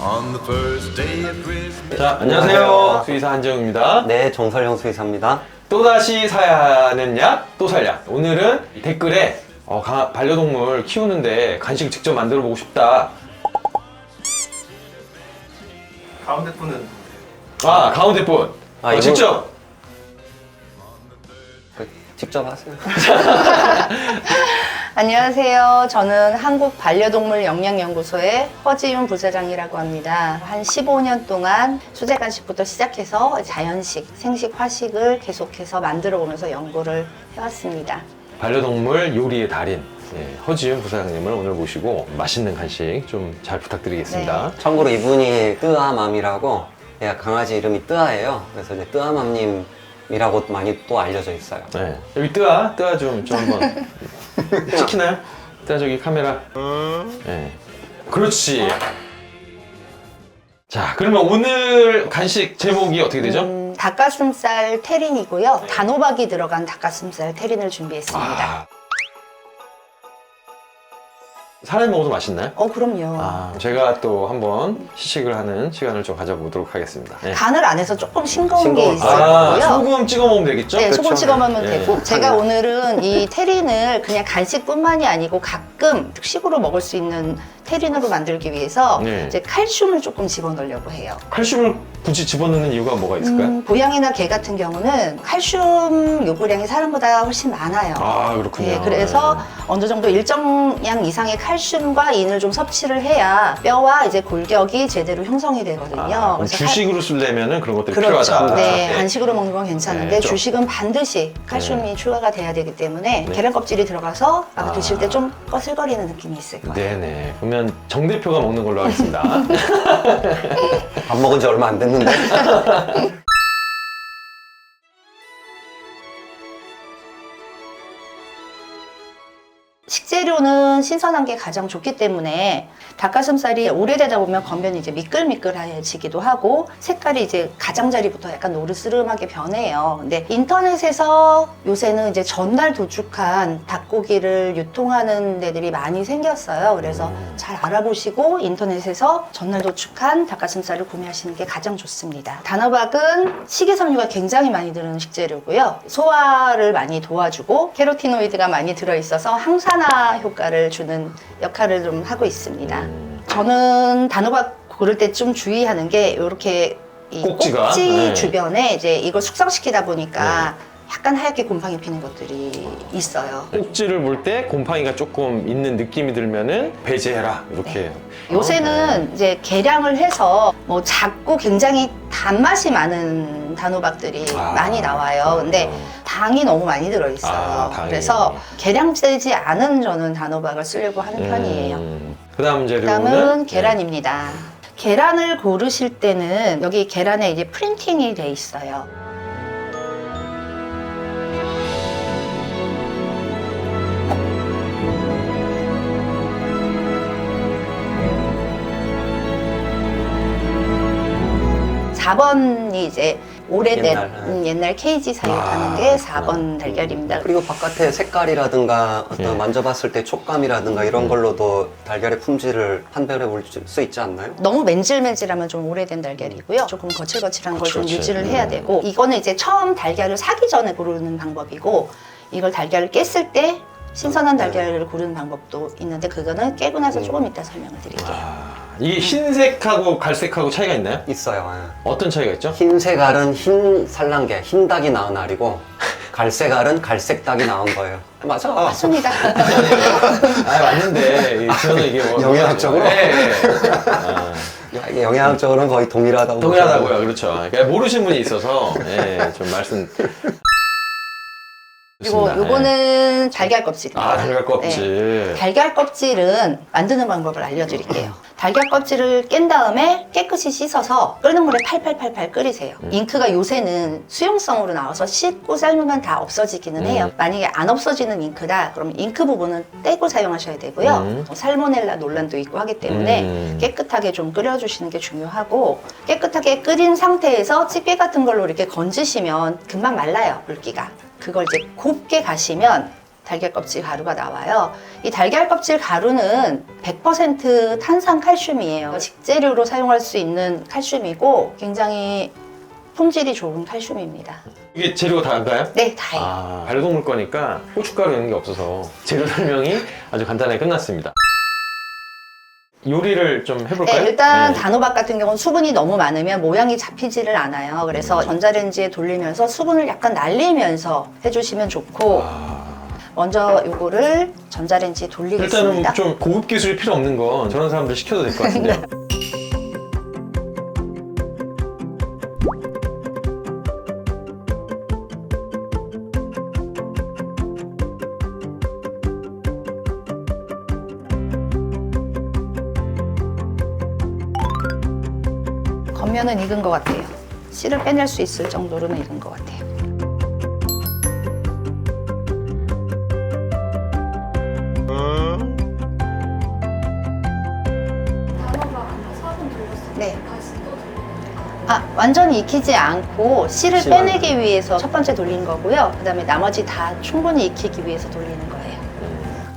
On the first day of Christmas. 자, 안녕하세요. 수의사 한정우입니다. 네, 정설형 수의사입니다. 또다시 사야 하는 약, 또 살 약. 오늘은 댓글에 반려동물 키우는데 간식을 직접 만들어 보고 싶다. 가운데 분은 아, 가운데 분. 아, 이거- 직접. 직접 하세요. 안녕하세요. 저는 한국 반려동물 영양연구소의 허지윤 부사장이라고 합니다. 한 15년 동안 수제간식부터 시작해서 자연식, 생식, 화식을 계속해서 만들어 오면서 연구를 해왔습니다. 반려동물 요리의 달인. 허지윤 부사장님을 오늘 모시고 맛있는 간식 좀 잘 부탁드리겠습니다. 참고로 이분이 뜨아맘이라고, 얘가 강아지 이름이 뜨아예요. 그래서 이제 뜨아맘님이라고 많이 또 알려져 있어요. 네. 여기 뜨아 좀 한번 찍히나요? 뜨아 저기 카메라. 네. 그렇지. 자, 그러면 오늘 간식 제목이 어떻게 되죠? 닭가슴살 테린이고요. 단호박이 들어간 닭가슴살 테린을 준비했습니다. 아. 사람이 먹어도 맛있나요? 그럼요. 제가 또 한번 시식을 하는 시간을 좀 가져보도록 하겠습니다. 네. 간을 안 해서 조금 싱거운 게 싱거울 있어요. 소금 찍어 먹으면 되겠죠? 네, 소금 그쵸. 찍어 먹으면 네. 되고 제가 오늘은 이 테린을 그냥 간식뿐만이 아니고 가끔 특식으로 먹을 수 있는 테린으로 만들기 위해서 네. 이제 칼슘을 조금 집어넣으려고 해요. 칼슘을 굳이 집어넣는 이유가 뭐가 있을까요? 고양이나 개 같은 경우는 칼슘 요구량이 사람보다 훨씬 많아요. 아, 그렇군요. 네, 그래서 네. 어느 정도 일정량 이상의 칼슘과 인을 좀 섭취를 해야 뼈와 이제 골격이 제대로 형성이 되거든요. 그럼 그래서 주식으로 쓰려면은 그런 것들이 그렇죠. 필요하다. 네, 간식으로 먹는 건 괜찮은데 네, 좀. 주식은 반드시 칼슘이 추가가 돼야 되기 때문에 네. 계란 껍질이 들어가서 아마 아. 드실 때 좀 거슬거리는 느낌이 있을 거예요. 네네. 그러면 정 대표가 먹는 걸로 하겠습니다. 밥 먹은 지 얼마 안 됐는데. 식재료는 신선한 게 가장 좋기 때문에 닭가슴살이 오래되다 보면 겉면이 이제 미끌미끌해지기도 하고 색깔이 이제 가장자리부터 약간 노르스름하게 변해요. 근데 인터넷에서 요새는 이제 전날 도축한 닭고기를 유통하는 데들이 많이 생겼어요. 그래서 잘 알아보시고 인터넷에서 전날 도축한 닭가슴살을 구매하시는 게 가장 좋습니다. 단호박은 식이섬유가 굉장히 많이 들어있는 식재료고요. 소화를 많이 도와주고 캐로티노이드가 많이 들어있어서 항산화 효과를 주는 역할을 좀 하고 있습니다. 저는 단호박 고를 때 좀 주의하는 게 이렇게 이 꼭지가? 꼭지 네. 주변에 이제 이걸 숙성시키다 보니까 약간 하얗게 곰팡이 피는 것들이 있어요. 꼭지를 볼 때 곰팡이가 조금 있는 느낌이 들면은 배제해라. 이렇게. 요새는 이제 개량을 해서 뭐 작고 굉장히 단맛이 많은 단호박들이 아, 많이 나와요. 근데 그렇군요. 당이 너무 많이 들어있어요. 아, 당이. 그래서 개량되지 않은 저는 단호박을 쓰려고 하는 편이에요. 그다음 재료는 다음은 계란입니다. 계란을 고르실 때는 여기 계란에 이제 프린팅이 돼 있어요. 사 4번이 이제 오래된 옛날 케이지 사육하는 게 4번 달걀입니다. 그리고 바깥에 색깔이라든가 어떤 예. 만져봤을 때 촉감이라든가 이런 걸로도 달걀의 품질을 판별해 볼 수 있지 않나요? 너무 맨질맨질하면 좀 오래된 달걀이고요. 조금 거칠거칠한 걸 좀 그렇지. 유지를 해야 되고 이거는 이제 처음 달걀을 사기 전에 고르는 방법이고 이걸 달걀을 깼을 때 신선한 달걀을 고르는 방법도 있는데 그거는 깨고 나서 조금 이따 설명을 드릴게요. 이게 흰색하고 갈색하고 차이가 있나요? 있어요. 예. 어떤 차이가 있죠? 흰색 알은 흰 산란계, 흰 닭이 낳은 알이고 갈색 알은 갈색 닭이 낳은 거예요. 맞아. 맞습니다. 맞는데 저는 이게 뭐 영양학적으로? 네. 이게 영양학적으로는 거의 동일하다고. 동일하다고요, 그렇죠. 그러니까 모르시는 분이 있어서 좀 말씀. 그리고 좋습니다. 요거는 달걀 껍질입니다. 아, 달걀 껍질. 네. 달걀 껍질은 만드는 방법을 알려드릴게요. 달걀 껍질을 깬 다음에 깨끗이 씻어서 끓는 물에 팔팔팔팔 끓이세요. 잉크가 요새는 수용성으로 나와서 씻고 삶으면 다 없어지기는 해요. 만약에 안 없어지는 잉크다 그럼 잉크 부분은 떼고 사용하셔야 되고요. 살모넬라 논란도 있고 하기 때문에 깨끗하게 좀 끓여주시는 게 중요하고 깨끗하게 끓인 상태에서 집게 같은 걸로 이렇게 건지시면 금방 말라요, 물기가. 그걸 이제 곱게 가시면 달걀 껍질 가루가 나와요. 이 달걀 껍질 가루는 100% 탄산 칼슘이에요. 식재료로 사용할 수 있는 칼슘이고 굉장히 품질이 좋은 칼슘입니다. 이게 재료가 다인가요? 네, 다예요. 아, 반려동물 거니까 고춧가루 이런 게 없어서 재료 설명이 아주 간단하게 끝났습니다. 요리를 좀 해볼까요? 네, 일단 네. 단호박 같은 경우는 수분이 너무 많으면 모양이 잡히지를 않아요. 그래서 전자레인지에 돌리면서 수분을 약간 날리면서 해주시면 좋고 먼저 요거를 전자레인지에 돌리겠습니다. 일단은 좀 고급 기술이 필요 없는 건 저런 사람들 시켜도 될 것 같은데요. 겉면은 익은 것 같아요. 씨를 빼낼 수 있을 정도로는 익은 것 같아요. 네. 아, 완전히 익히지 않고 씨를 씨만. 빼내기 위해서 첫 번째 돌린 거고요. 그 다음에 나머지 다 충분히 익히기 위해서 돌리는 거예요.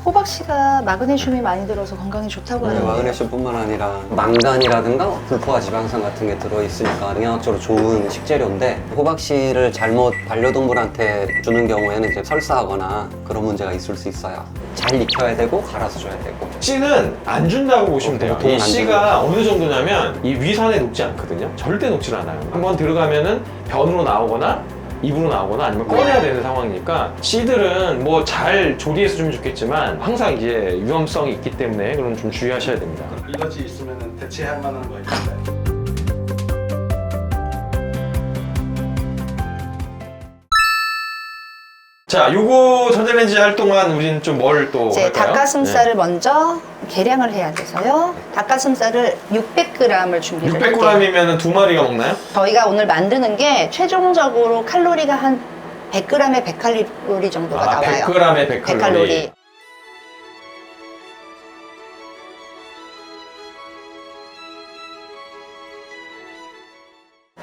호박씨가 마그네슘이 많이 들어서 건강에 좋다고 하는데 마그네슘뿐만 아니라 망간이라든가 불포화 지방산 같은 게 들어있으니까 영양학적으로 좋은 식재료인데 호박씨를 잘못 반려동물한테 주는 경우에는 이제 설사하거나 그런 문제가 있을 수 있어요. 잘 익혀야 되고 갈아서 줘야 되고. 씨는 안 준다고 보시면 돼요. 보통은 이 안 씨가 어느 정도냐면 이 위산에 녹지 않거든요. 절대 녹질 않아요. 한번 들어가면은 변으로 나오거나 입으로 나오거나 아니면 꺼내야 되는 상황이니까 씨들은 뭐 잘 조리해서 주면 좋겠지만 항상 이제 위험성이 있기 때문에 그런 좀 주의하셔야 됩니다. 일러지 있으면 대체할 만한 거 있나요? 자, 요거 전자레인지 할 동안 우리는 좀 뭘 또 이제 할까요? 닭가슴살을 먼저 계량을 해야 돼서요. 닭가슴살을 600g을 준비를 할게요. 600g이면 두 마리가 먹나요? 저희가 오늘 만드는 게 최종적으로 칼로리가 한 100g에 100칼로리 정도가 나와요. 100g에 100칼로리.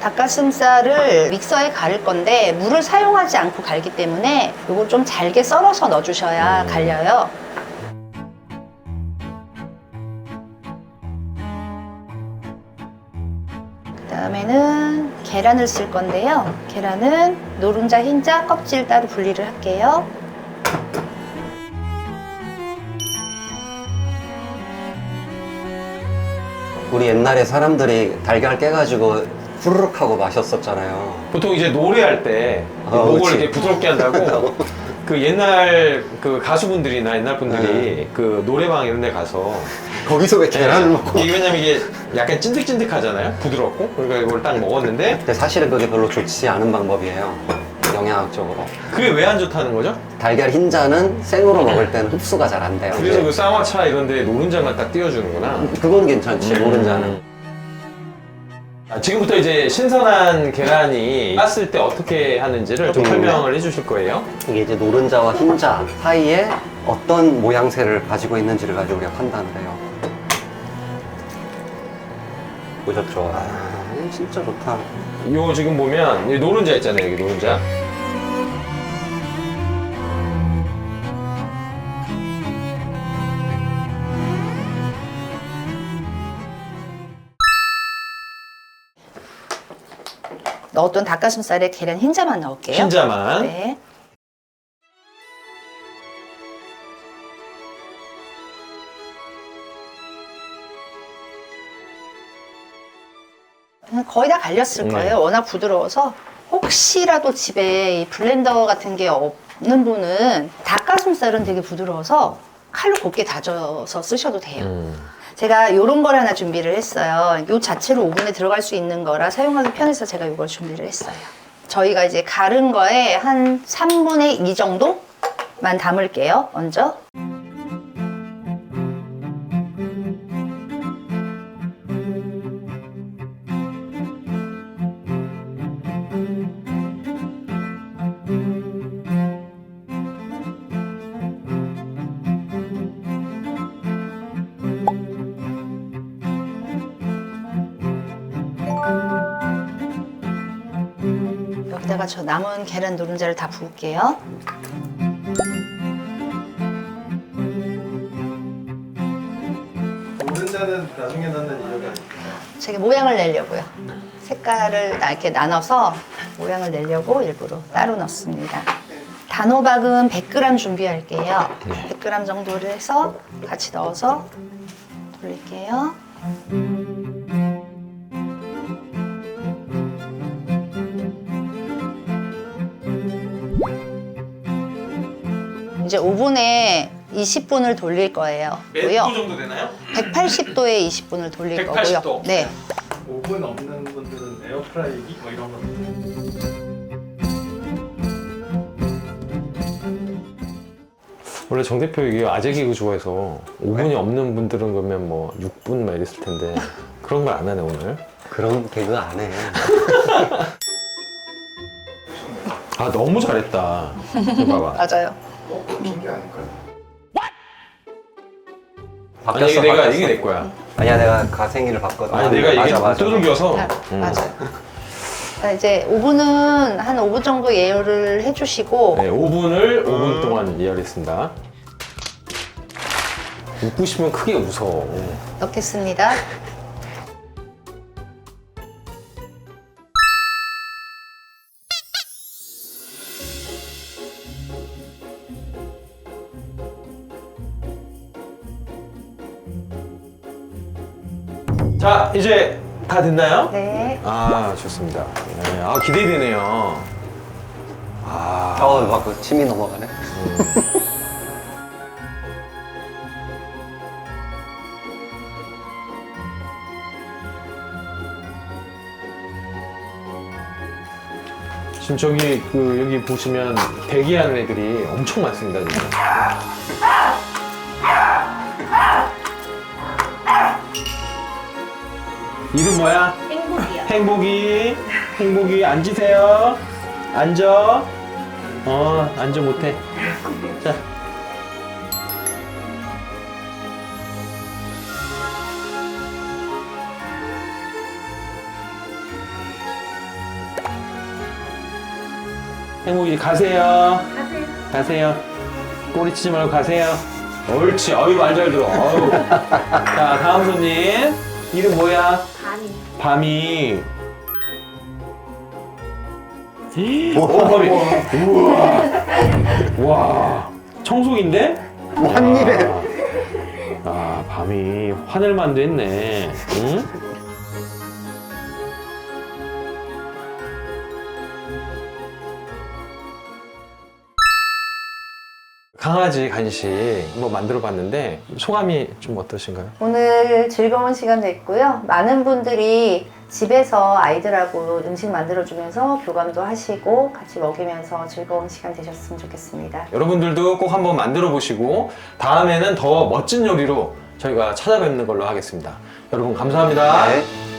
닭가슴살을 믹서에 갈을 건데 물을 사용하지 않고 갈기 때문에 이걸 좀 잘게 썰어서 넣어주셔야 갈려요. 그다음에는 계란을 쓸 건데요. 계란은 노른자, 흰자, 껍질 따로 분리를 할게요. 우리 옛날에 사람들이 달걀 깨가지고 후루룩 하고 마셨었잖아요. 보통 이제 노래할 때 목을 그치. 이렇게 부드럽게 한다고 그 옛날 그 가수분들이나 옛날 분들이 그 노래방 이런 데 가서 거기서 왜 계란을 먹고. 이게 왜냐면 이게 약간 찐득찐득하잖아요. 부드럽고. 그러니까 이걸 딱 먹었는데 근데 사실은 그게 별로 좋지 않은 방법이에요. 영양학적으로. 그게 왜 안 좋다는 거죠? 달걀 흰자는 생으로 먹을 때는 흡수가 잘 안 돼요. 그래서 그 쌍화차 이런 데 노른자만 딱 띄워주는구나. 그건 괜찮지, 노른자는. 아, 지금부터 이제 신선한 계란이 땄을 때 어떻게 하는지를 좀 설명을 해주실 거예요. 이게 이제 노른자와 흰자 사이에 어떤 모양새를 가지고 있는지를 가지고 우리가 판단을 해요. 보셨죠? 아, 진짜 좋다. 요 지금 보면 이 노른자 있잖아요. 여기 노른자. 넣었던 닭가슴살에 계란 흰자만 넣을게요. 흰자만. 네. 거의 다 갈렸을 네. 거예요. 워낙 부드러워서 혹시라도 집에 이 블렌더 같은 게 없는 분은 닭가슴살은 되게 부드러워서 칼로 곱게 다져서 쓰셔도 돼요. 제가 이런 걸 하나 준비를 했어요. 이 자체로 오븐에 들어갈 수 있는 거라 사용하기 편해서 제가 이걸 준비를 했어요. 저희가 이제 갈은 거에 한 3분의 2 정도만 담을게요. 먼저. 여기다가 저 남은 계란 노른자를 다 부을게요. 글자는 나중에 넣는 이유가 제가 모양을 내려고요. 색깔을 이렇게 나눠서 모양을 내려고 일부러 따로 넣습니다. 단호박은 100g 준비할게요. 100g 정도를 해서 같이 넣어서 돌릴게요. 이제 오븐에 20분을 돌릴 거예요. 정도 되나요? 180도에 20분을 돌릴 180 도. 거고요. 네. 오븐 없는 분들은 에어프라이기 뭐 이런 거. 원래 정 대표 이게 아재 개그 좋아해서 오븐이 없는 분들은 그러면 뭐 6분 막 이랬을 텐데 그런 걸 안 하네 오늘. 그런 개그 안 해. 아 너무 잘했다. 이거 봐봐. 맞아요. 게 아닐까요? 아니 이게 내 거야. 아니야, 내가 가생이를 바꿨어. 아니 내가 이게 맞아. 두들겨서. 맞아요. 자, 이제 오븐은 한 5분 정도 예열을 해주시고 네, 오븐을 5분 동안 예열했습니다. 웃고 싶으면 크게 웃어. 넣겠습니다. 자 이제 다 됐나요? 네. 아 좋습니다. 네, 아 기대되네요. 아 막 침이 넘어가네. 지금 저기 여기 보시면 대기하는 애들이 엄청 많습니다 지금. 이름 뭐야? 행복이요. 행복이. 행복이 앉으세요. 앉아. 앉아 못해. 자. 행복이 가세요. 가세요. 꼬리 치지 말고 가세요. 옳지. 어이 말 잘 들어. 어우. 자, 다음 손님. 이름 뭐야? 밤이. 오, 밤이. 우와. 와. 청소기인데? 한 입에. 아, 밤이 하늘만도 했네. 응? 강아지 간식 한번 만들어 봤는데 소감이 좀 어떠신가요? 오늘 즐거운 시간 됐고요. 많은 분들이 집에서 아이들하고 음식 만들어주면서 교감도 하시고 같이 먹이면서 즐거운 시간 되셨으면 좋겠습니다. 여러분들도 꼭 한번 만들어 보시고 다음에는 더 멋진 요리로 저희가 찾아뵙는 걸로 하겠습니다. 여러분 감사합니다. 네.